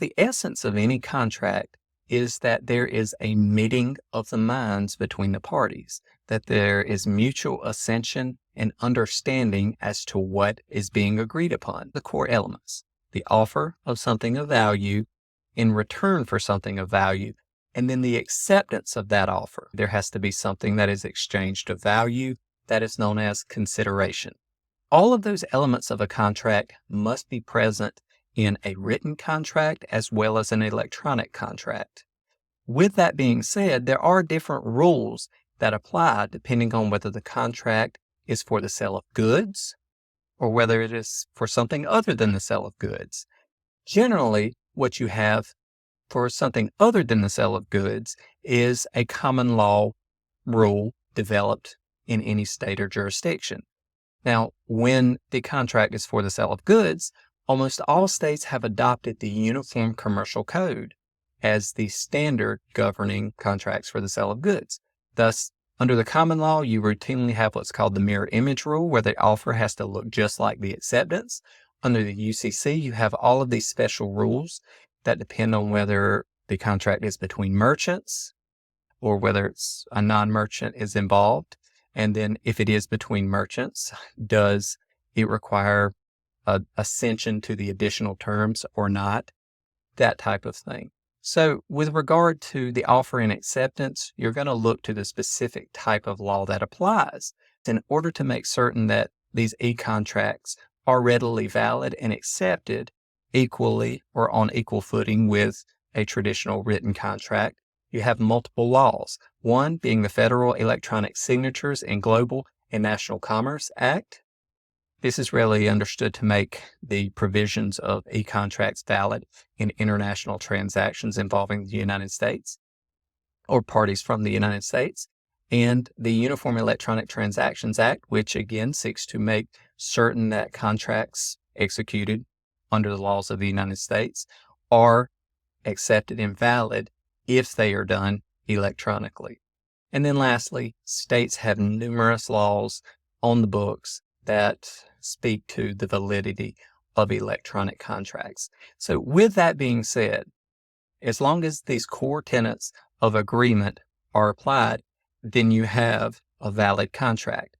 The essence of any contract is that there is a meeting of the minds between the parties, that there is mutual ascension and understanding as to what is being agreed upon. The core elements, the offer of something of value in return for something of value, and then the acceptance of that offer. There has to be something that is exchanged of value that is known as consideration. All of those elements of a contract must be present in a written contract as well as an electronic contract. With that being said, there are different rules that apply depending on whether the contract is for the sale of goods or whether it is for something other than the sale of goods. Generally, what you have for something other than the sale of goods is a common law rule developed in any state or jurisdiction. Now, when the contract is for the sale of goods, almost all states have adopted the Uniform Commercial Code as the standard governing contracts for the sale of goods. Thus, under the common law, you routinely have what's called the mirror image rule, where the offer has to look just like the acceptance. Under the UCC, you have all of these special rules that depend on whether the contract is between merchants or whether it's a non-merchant is involved. And then if it is between merchants, does it require ascension to the additional terms or not? That type of thing. So with regard to the offer and acceptance, you're going to look to the specific type of law that applies in order to make certain that these e-contracts are readily valid and accepted equally or on equal footing with a traditional written contract. You have multiple laws, one being the Federal Electronic Signatures and Global and National Commerce Act. This is rarely understood to make the provisions of e-contracts valid in international transactions involving the United States or parties from the United States, and the Uniform Electronic Transactions Act, which again seeks to make certain that contracts executed under the laws of the United States are accepted and valid if they are done electronically. And then lastly, states have numerous laws on the books that speak to the validity of electronic contracts. So with that being said, as long as these core tenets of agreement are applied, then you have a valid contract.